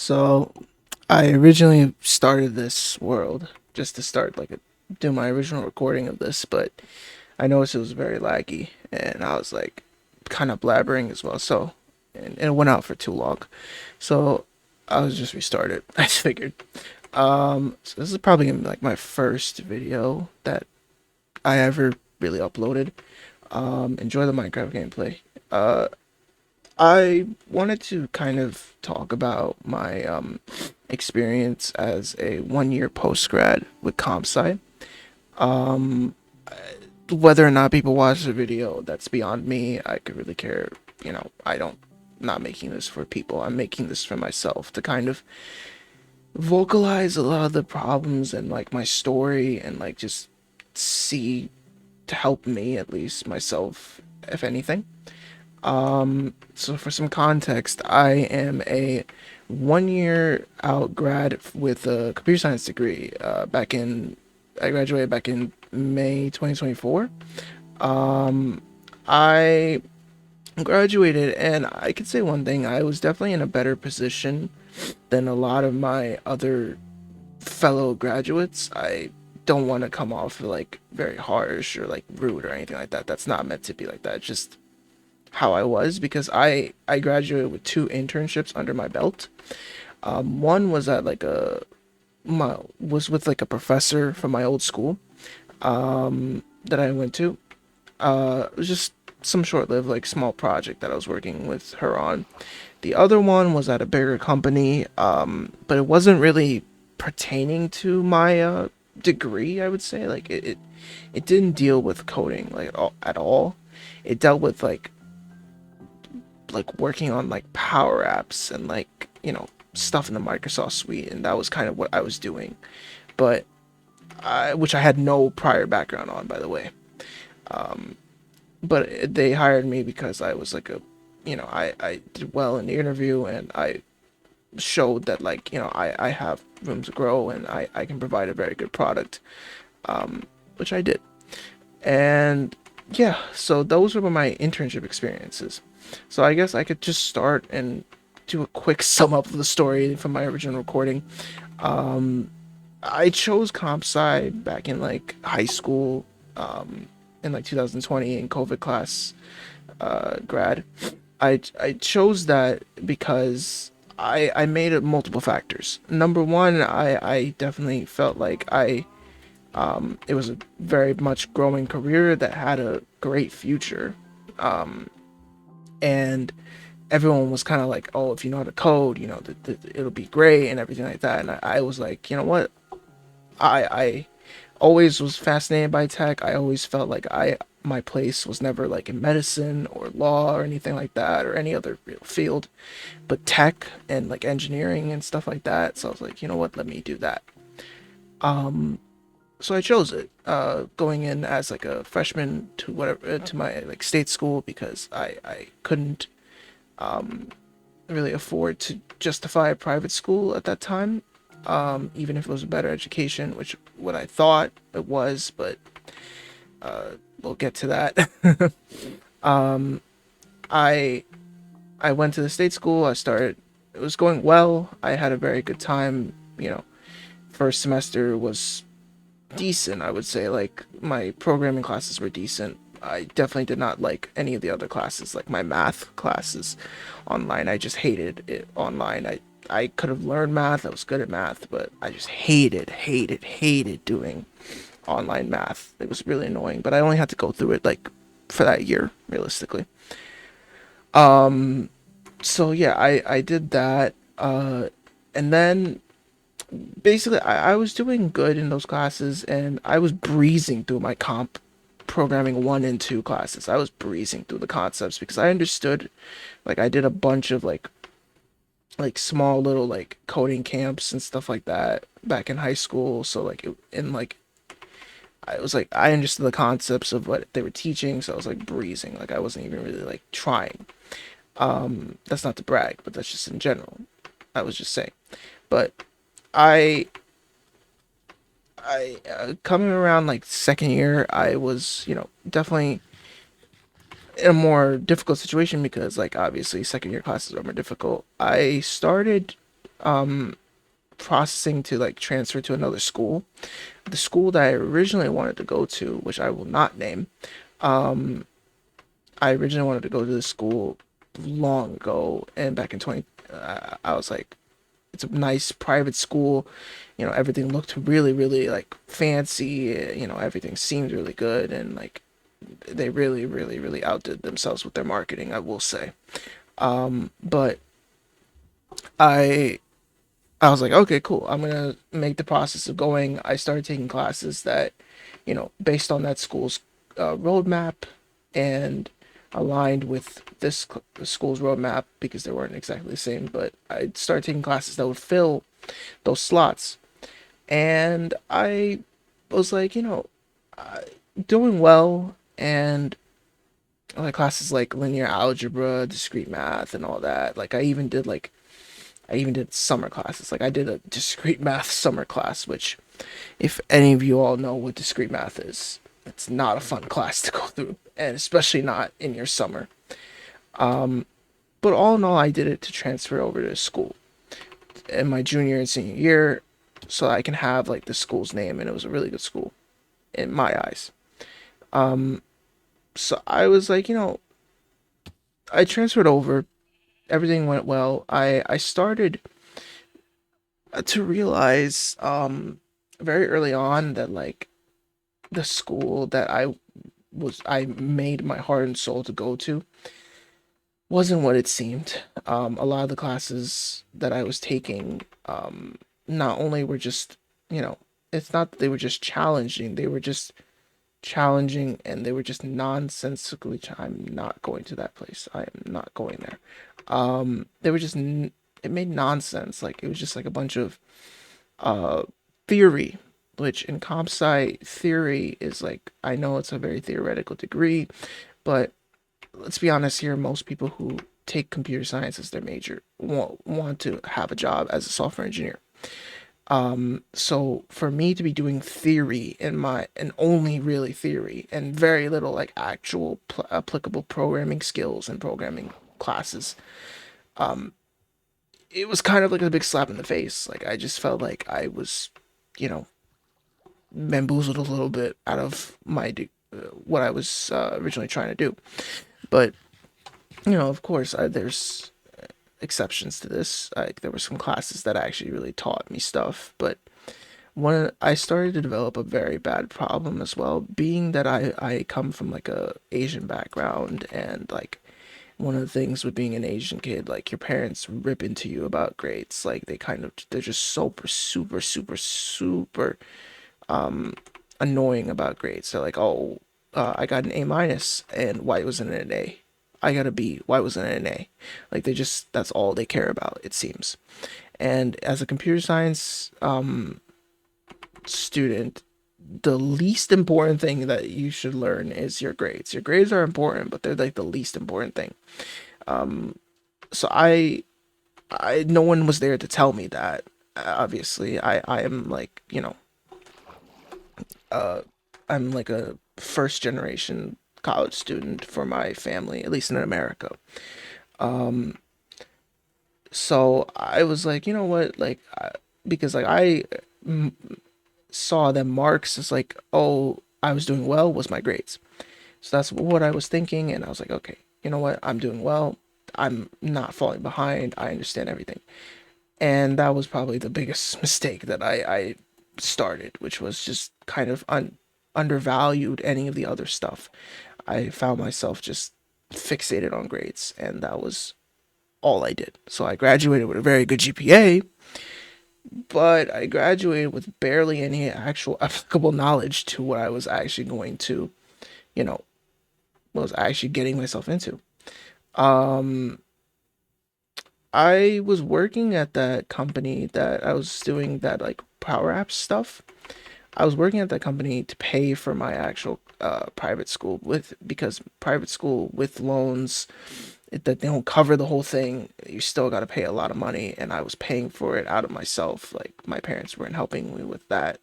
So I originally started this world just to start do my original recording of this, but I noticed it was very laggy, and I was like kind of blabbering as well. And it went out for too long, so I was just restarted. I just figured. So this is probably gonna be like my first video that I ever really uploaded. Enjoy the Minecraft gameplay. Uh, I wanted to kind of talk about my experience as a 1 year post grad with comp sci. Um, Whether or not people watch the video, that's beyond me. I could really care. I don't. Not making this for people. I'm making this for myself to kind of vocalize a lot of the problems and like my story and like just see to help me at least myself, if anything. So for some context, I am a 1 year out grad with a computer science degree. I graduated back in May 2024. I graduated, and I could say one thing: I was definitely in a better position than a lot of my other fellow graduates. I don't want to come off like very harsh or like rude or anything like that. That's not meant to be like that. It's just how I was because I graduated with two internships under my belt. One was at like a my was with like a professor from my old school that I went to. It was just some short-lived like small project that I was working with her on. The other one was at a bigger company, but it wasn't really pertaining to my degree. I would say it didn't deal with coding like at all. It dealt with like working on like power apps and like stuff in the Microsoft suite, and that was kind of what I was doing, but which I had no prior background on, by the way. But they hired me because I was like I did well in the interview, and I showed that I have room to grow, and I can provide a very good product, which I did. And yeah, so those were my internship experiences. So I guess I could just start and do a quick sum up of the story from my original recording. I chose comp sci back in like high school, in like 2020 in COVID class, grad. I chose that because I made it multiple factors. Number one, I definitely felt like it was a very much growing career that had a great future. And everyone was kind of like, oh, if you know how to code, it'll be great and everything like that. And I was like, you know what? I always was fascinated by tech. I always felt like my place was never like in medicine or law or anything like that or any other real field, but tech and like engineering and stuff like that. So I was like, you know what? Let me do that. So I chose it, going in as like a freshman to whatever to my like state school because I couldn't really afford to justify a private school at that time, even if it was a better education, which what I thought it was, but we'll get to that. I I went to the state school. I started. It was going well. I had a very good time. First semester was decent, I would say. Like my programming classes were decent. I definitely did not like any of the other classes, like my math classes online. I just hated it online. I could have learned math. I was good at math, but I just hated doing online math. It was really annoying, but I only had to go through it like for that year, realistically. So yeah, I did that. And then basically I was doing good in those classes, and I was breezing through my comp programming 1 and 2 classes. I was breezing through the concepts because I understood. Like I did a bunch of like small little like coding camps and stuff like that back in high school. So like and like I was like I understood the concepts of what they were teaching, so I was like breezing. Like I wasn't even really like trying. That's not to brag, but that's just in general. I was just saying. But I coming around like second year, I was definitely in a more difficult situation because like obviously second year classes are more difficult. I started processing to like transfer to another school. The school that I originally wanted to go to, which I will not name, I originally wanted to go to this school long ago, and back in 20, I was like, it's a nice private school. You know, everything looked really, really like fancy. You know, everything seemed really good, and like they really, really, really outdid themselves with their marketing, I will say. But I I was like, okay, cool. I'm gonna make the process of going. I started taking classes that, you know, based on that school's roadmap and aligned with this school's roadmap because they weren't exactly the same. But I started taking classes that would fill those slots, and I was like, you know, doing well, and like classes like linear algebra, discrete math, and all that. Like I even did summer classes. Like I did a discrete math summer class, which if any of you all know what discrete math is, it's not a fun class to go through, and especially not in your summer. But all in all, I did it to transfer over to school in my junior and senior year, so I can have like the school's name, and it was a really good school in my eyes. So I was like, you know, I transferred over. Everything went well. I started to realize very early on that like the school that I made my heart and soul to go to wasn't what it seemed. A lot of the classes that I was taking, not only were just, you know, it's not that they were just challenging, they were just challenging and they were just nonsensically. I'm not going to that place. I am not going there. They were just, it made nonsense. Like, it was just like a bunch of uh, theory, which in comp sci theory is like, I know it's a very theoretical degree, but let's be honest here, most people who take computer science as their major want to have a job as a software engineer. So for me to be doing theory in my, and only really theory and very little like actual applicable programming skills and programming classes, it was kind of like a big slap in the face. Like I just felt like I was, you know, bamboozled a little bit out of my what I was originally trying to do. But you know, of course, there's exceptions to this. Like there were some classes that actually really taught me stuff, but when I started to develop a very bad problem as well, being that I come from like a Asian background, and like one of the things with being an Asian kid, like your parents rip into you about grades. Like they're just super super annoying about grades. They're like, oh, I got an A minus, and why wasn't it an A? I got a B. Why wasn't it an A? Like they just, that's all they care about, it seems. And as a computer science student, the least important thing that you should learn is your grades. Your grades are important, but they're like the least important thing. So no one was there to tell me that. Obviously, I am like, you know, I'm like a first generation college student for my family, at least in America. So I was like, you know what, like, because like saw that marks as like, oh, I was doing well was my grades. So that's what I was thinking, and I was like, okay, you know what, I'm doing well. I'm not falling behind. I understand everything. And that was probably the biggest mistake that I started, which was just kind of undervalued any of the other stuff. I found myself just fixated on grades, and that was all I did. So I graduated with a very good GPA, but I graduated with barely any actual applicable knowledge to what I was actually going to, you know, what I was actually getting myself into. I was working at that company that I was doing that like Power Apps stuff. I was working at that company to pay for my actual private school, with because private school with loans, that they don't cover the whole thing. You still got to pay a lot of money, and I was paying for it out of myself. Like my parents weren't helping me with that.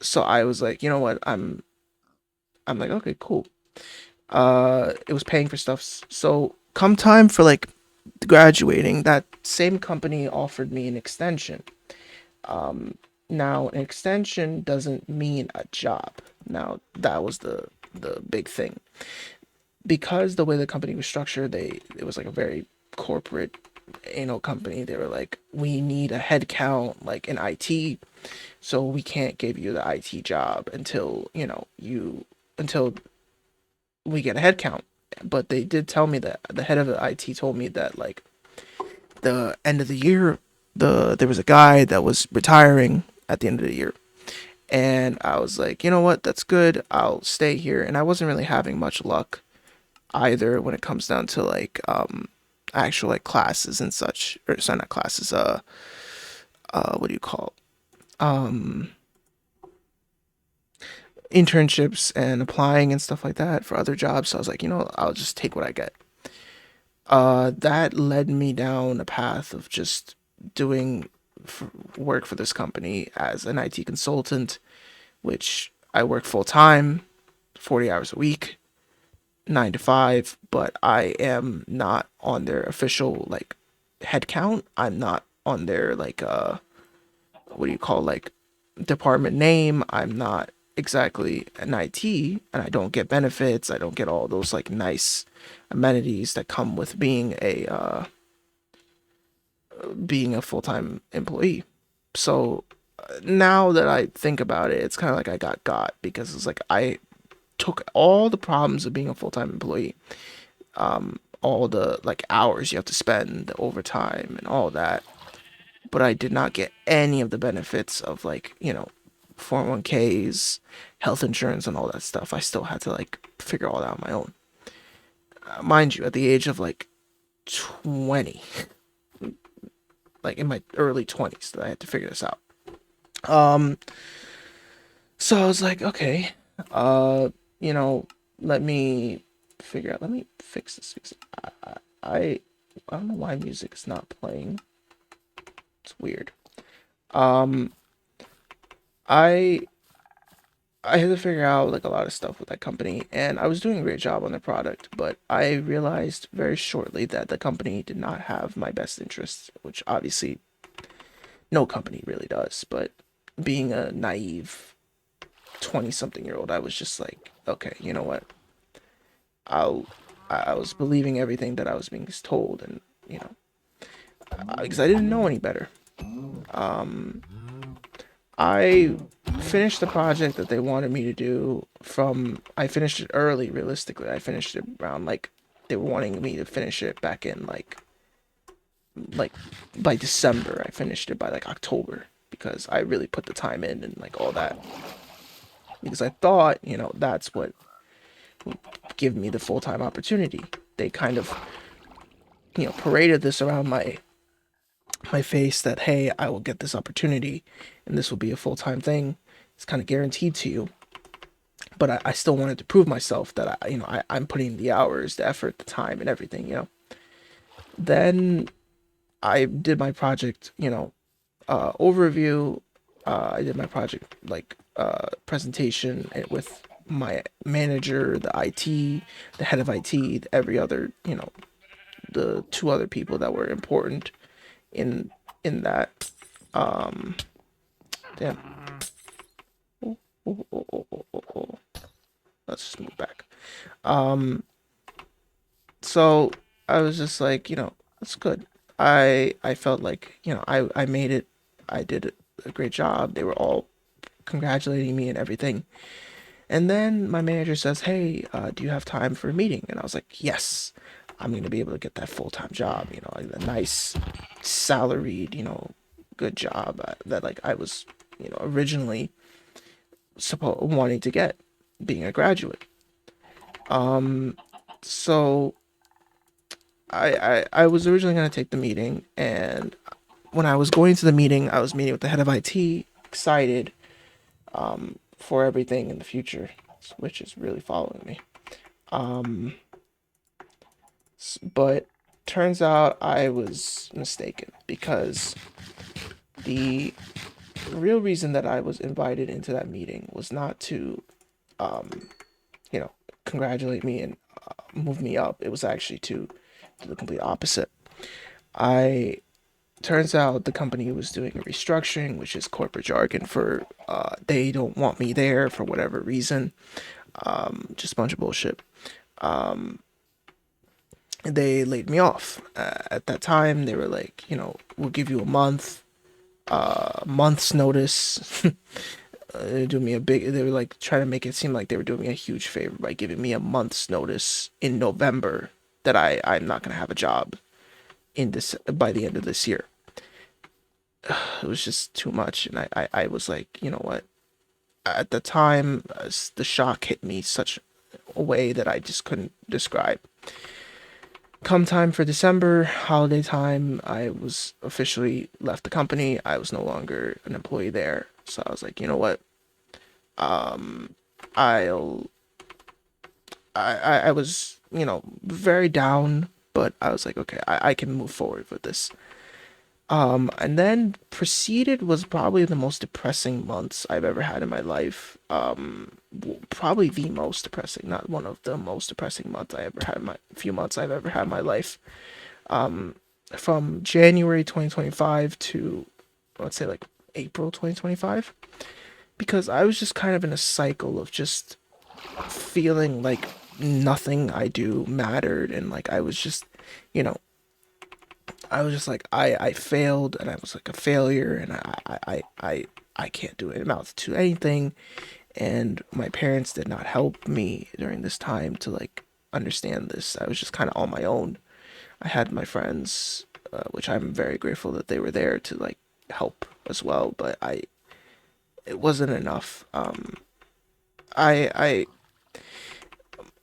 So I was like, you know what? I'm like, okay, cool. It was paying for stuff. So come time for like graduating, that same company offered me an extension. Now, an extension doesn't mean a job. Now, that was the big thing. Because the way the company was structured, it was like a very corporate anal company. They were like, we need a head count like in IT, so we can't give you the IT job until, until we get a head count. But they did tell me that the head of the IT told me that like the end of the year, there was a guy that was retiring at the end of the year. And I was like, you know what, that's good. I'll stay here. And I wasn't really having much luck either when it comes down to like actual like classes and such. Or sorry, not classes, what do you call internships and applying and stuff like that for other jobs. So I was like, I'll just take what I get. That led me down a path of just doing work for this company as an IT consultant, which I work full time, 40 hours a week, 9 to 5, but I am not on their official like head count. I'm not on their like what do you call like department name. I'm not exactly an IT, and I don't get benefits. I don't get all those like nice amenities that come with being a full-time employee. So now that I think about it, it's kind of like I got because it's like I took all the problems of being a full-time employee, all the like hours you have to spend, the overtime and all that, but I did not get any of the benefits of like, 401ks, health insurance and all that stuff. I still had to like figure all that on my own. Mind you, at the age of like 20, like in my early 20s, that I had to figure this out. Um, so I was like, okay, uh, you know, let me let me fix this because I, I don't know why music is not playing. It's weird. Um, I I had to figure out like a lot of stuff with that company, and I was doing a great job on the product, but I realized very shortly that the company did not have my best interests, which obviously no company really does. But being a naive 20 something year old, I was just like, okay, you know what? I'll, I was believing everything that I was being told, and, you know, because I didn't know any better. Um, I finished the project that they wanted me to do I finished it early, realistically. I finished it around like, they were wanting me to finish it back in like by December. I finished it by like October because I really put the time in and like all that. Because I thought, that's what would give me the full time opportunity. They kind of, paraded this around my face that hey, I will get this opportunity and this will be a full time thing. It's kind of guaranteed to you. But I still wanted to prove myself that I'm putting the hours, the effort, the time, and everything. Then I did my project, overview. I did my project like presentation with my manager, the IT, the head of IT, every other, the two other people that were important in that. Um, damn. Oh, oh, oh, oh, oh, oh, oh. Let's just move back. Um, so I was just like, that's good. I felt like, I made it. I did a great job. They were all congratulating me and everything. And then my manager says, "Hey, do you have time for a meeting?" And I was like, "Yes, I'm gonna be able to get that full time job. Like a nice, salaried, good job that like I was, originally wanting to get, being a graduate." So I was originally gonna take the meeting, and when I was going to the meeting, I was meeting with the head of IT, excited for everything in the future, which is really following me. Um, but turns out I was mistaken because the real reason that I was invited into that meeting was not to, um, you know, congratulate me and move me up. It was actually to do the complete opposite. I Turns out the company was doing a restructuring, which is corporate jargon for they don't want me there for whatever reason. Just a bunch of bullshit. They laid me off. At that time, they were like, we'll give you a month's notice. They do me a big. They were like trying to make it seem like they were doing me a huge favor by giving me a month's notice in November that I'm not gonna have a job in this by the end of this year. It was just too much, and I was like, you know what? At the time, the shock hit me such a way that I just couldn't describe. Come time for December, holiday time, I was officially left the company. I was no longer an employee there. So I was like, you know what? I'll I was, very down, but I was like, okay, I can move forward with this. And then proceeded was probably the most depressing months I've ever had in my life. Probably the most depressing, not one of the most depressing months I ever had in my few months I've ever had in my life. From January 2025 to let's say like April 2025, because I was just kind of in a cycle of just feeling like nothing I do mattered, and like I was just, you know, I was just like I failed, and I was like a failure, and I can't do it amount to anything. And my parents did not help me during this time to like understand this. I was just kind of on my own. I had my friends, which I'm very grateful that they were there to like help as well, but it wasn't enough. I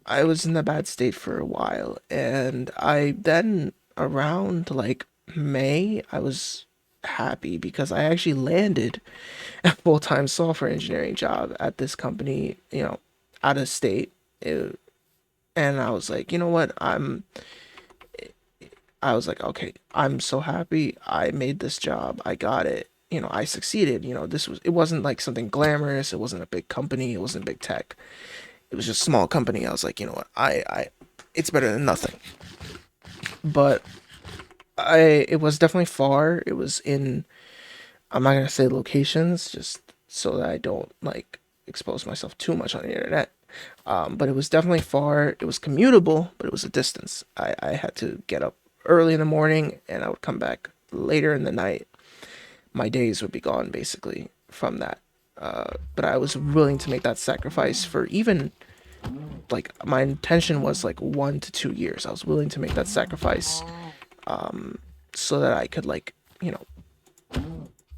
I was in a bad state for a while, and I then around like May, I was happy because I actually landed a full-time software engineering job at this company, out of state. And I was like, you know what? I was like, okay, I'm so happy I made this job. I got it. I succeeded. It wasn't like something glamorous. It wasn't a big company. It wasn't big tech. It was just a small company. I was like, you know what? It's better than nothing. But it was definitely far. It was in, I'm not gonna say locations, just so that I don't like expose myself too much on the internet. But it was definitely far. It was commutable, but it was a distance. I had to get up early in the morning, and I would come back later in the night. My days would be gone basically from that. But I was willing to make that sacrifice for even like my intention was like 1 to 2 years. I was willing to make that sacrifice so that I could like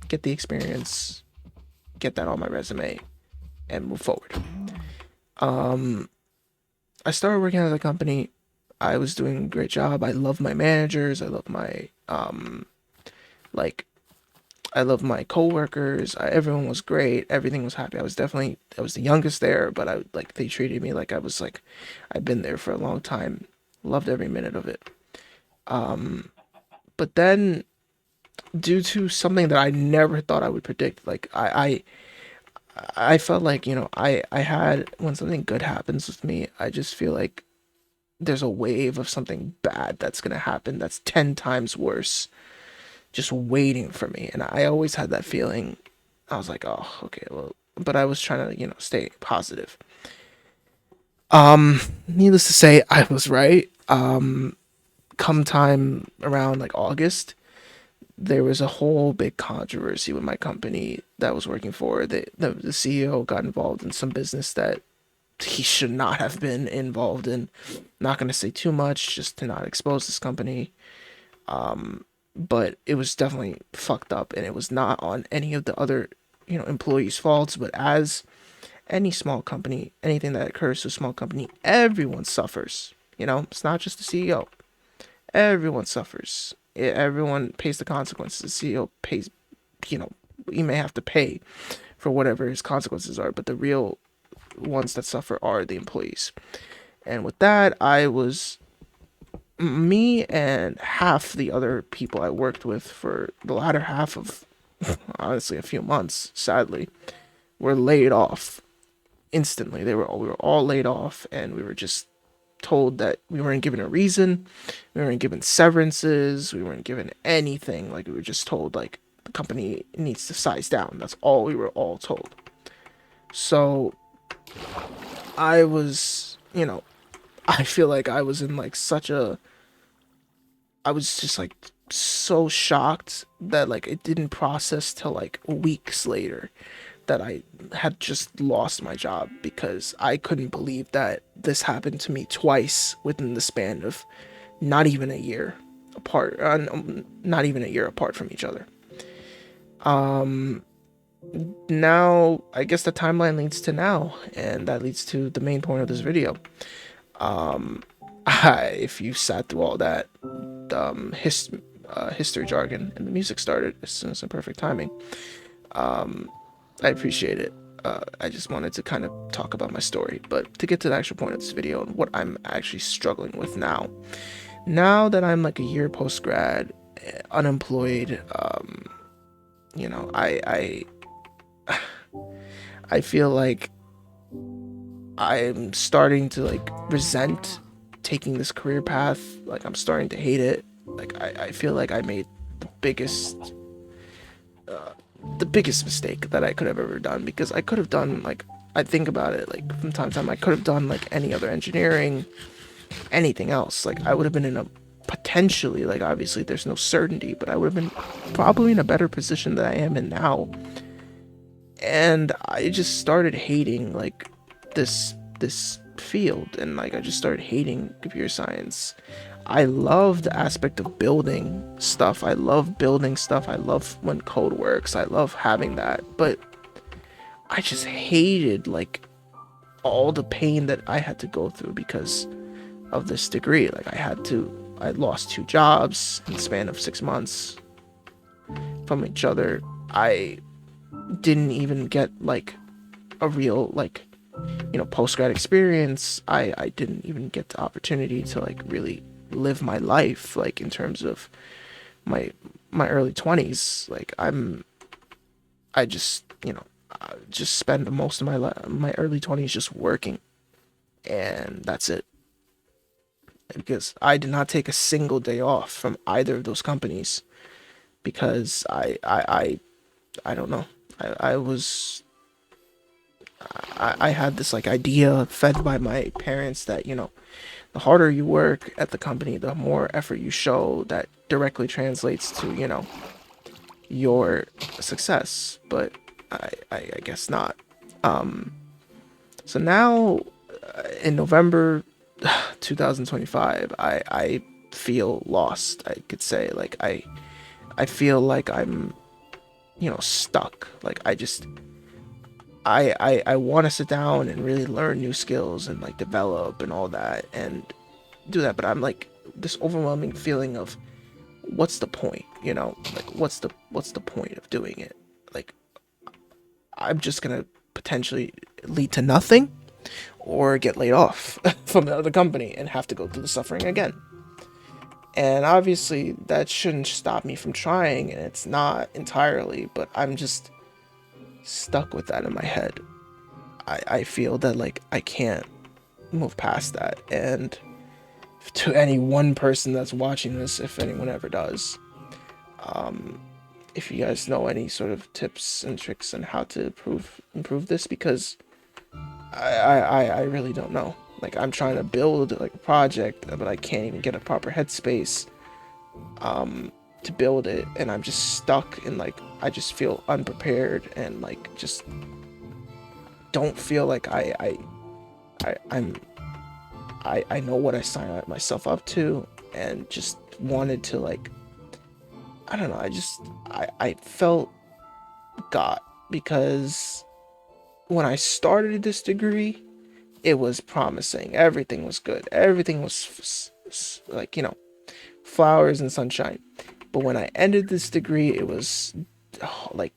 get the experience, get that on my resume, and move forward. I started working at the company. I was doing a great job. I love my managers. I love my like I love my coworkers. Everyone was great. Everything was happy. I was the youngest there, but I like they treated me like I was like I'd been there for a long time. Loved every minute of it. But then due to something that I never thought I would predict, like I felt like, I had when something good happens with me, I just feel like there's a wave of something bad that's gonna happen that's 10 times worse just waiting for me. And I always had that feeling. I was like, oh, okay, well, but I was trying to, stay positive. Needless to say, I was right. Come time around like August, there was a whole big controversy with my company that I was working for. The CEO got involved in some business that he should not have been involved in. Not going to say too much just to not expose this company. But it was definitely fucked up, and it was not on any of the other, employees' faults. But as any small company, anything that occurs to a small company, everyone suffers. It's not just the CEO. Everyone suffers. Everyone pays the consequences. The CEO pays, you know, he may have to pay for whatever his consequences are, but the real ones that suffer are the employees. And with that, I was me and half the other people I worked with for the latter half of honestly a few months, sadly, were laid off instantly. We were all laid off, and we were just told that we weren't given a reason, we weren't given severances, we weren't given anything. Like we were just told like the company needs to size down. That's all we were all told. So I was, I feel like I was in like such a, I was just like so shocked that like it didn't process till like weeks later that I had just lost my job, because I couldn't believe that this happened to me twice within the span of not even a year apart, not even a year apart from each other. Now I guess the timeline leads to now, and that leads to the main point of this video. If you sat through all that history jargon and the music started as soon as the perfect timing, I appreciate it. I just wanted to kind of talk about my story, but to get to the actual point of this video and what I'm actually struggling with now. Now that I'm like a year post grad, unemployed, I I feel like I'm starting to like resent taking this career path. Like I'm starting to hate it. Like I feel like I made the biggest the biggest mistake that I could have ever done, because I could have done like, I think about it like from time to time, I could have done like any other engineering, anything else. Like I would have been in a potentially, like obviously there's no certainty, but I would have been probably in a better position than I am in now. And I just started hating like this field, and like I just started hating computer science. I love the aspect of building stuff. I love building stuff. I love when code works. I love having that. But I just hated like all the pain that I had to go through because of this degree. Like I lost 2 jobs in the span of 6 months from each other. I didn't even get like a real like, post grad experience. I didn't even get the opportunity to like really live my life, like in terms of my early 20s. Like I just, I just spend most of my early 20s just working, and that's it. Because I did not take a single day off from either of those companies, because I don't know. I was I had this like idea fed by my parents that, the harder you work at the company, the more effort you show, that directly translates to, your success. But I guess not. So now, in November 2025, I feel lost. I could say like I feel like I'm, stuck. Like I want to sit down and really learn new skills and like develop and all that and do that, but I'm like this overwhelming feeling of what's the point, like what's the point of doing it? Like I'm just gonna potentially lead to nothing, or get laid off from the other company and have to go through the suffering again. And obviously that shouldn't stop me from trying, and it's not entirely, but I'm just stuck with that in my head. I feel that like I can't move past that. And to any one person that's watching this, if anyone ever does, if you guys know any sort of tips and tricks on how to improve this, because I really don't know. Like I'm trying to build like a project, but I can't even get a proper headspace to build it, and I'm just stuck in like, I just feel unprepared and like just don't feel like I know what I signed myself up to, and just wanted to like, I don't know, I felt got, because when I started this degree, it was promising. Everything was good. Everything was like, flowers and sunshine. But when I ended this degree, it was like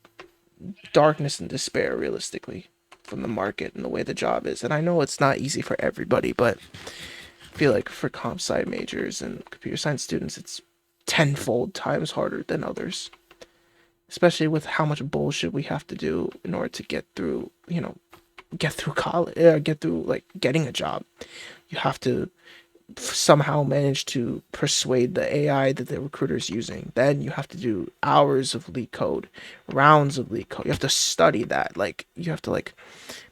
darkness and despair, realistically, from the market and the way the job is. And I know it's not easy for everybody, but I feel like for comp sci majors and computer science students, it's tenfold times harder than others, especially with how much bullshit we have to do in order to get through, get through college, get through like getting a job. You have to somehow manage to persuade the AI that the recruiter's using. Then you have to do hours of leak code, rounds of leak code. You have to study that. Like you have to like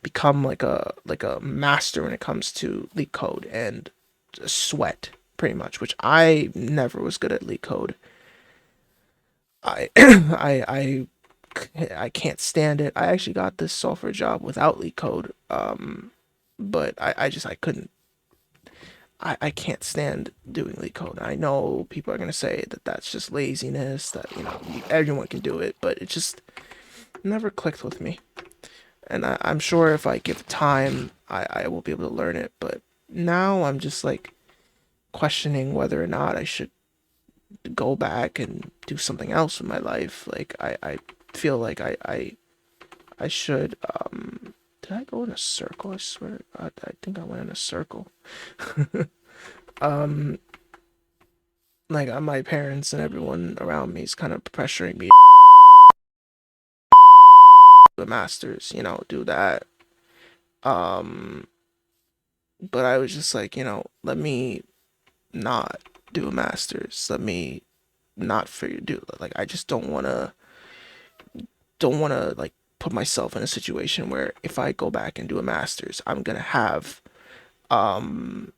become like a master when it comes to leak code and sweat pretty much, which I never was good at leak code. I I can't stand it. I actually got this software job without leak code. But I couldn't. I can't stand doing leak code. I know people are gonna say that that's just laziness. That everyone can do it, but it just never clicked with me. And I'm sure if I give time, I will be able to learn it. But now I'm just like questioning whether or not I should go back and do something else with my life. Like I feel like I should. Did I go in a circle? I swear to God, I think I went in a circle. um, like my parents and everyone around me is kind of pressuring me to the masters, do that. Um, but I was just like, let me not do a masters. Let me not figure do like I just don't want to like put myself in a situation where if I go back and do a masters, I'm gonna have um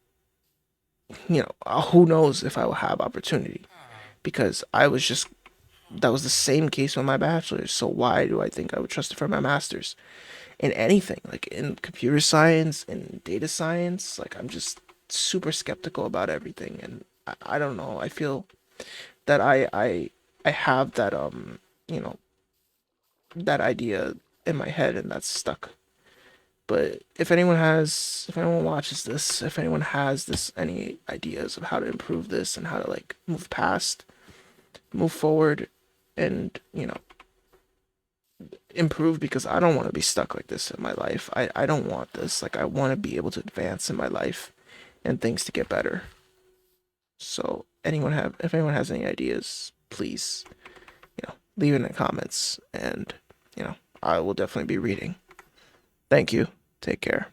who knows if I will have opportunity because I was just that was the same case with my bachelor's. So why do I think I would trust it for my master's in anything like in computer science and data science? Like I'm just super skeptical about everything, and I don't know. I feel that I have that you know that idea in my head and that's stuck. But if anyone watches this, if anyone has any ideas of how to improve this and how to like move forward, and improve because I don't want to be stuck like this in my life. I don't want this. Like I want to be able to advance in my life and things to get better. So if anyone has any ideas, please, leave it in the comments and, I will definitely be reading. Thank you. Take care.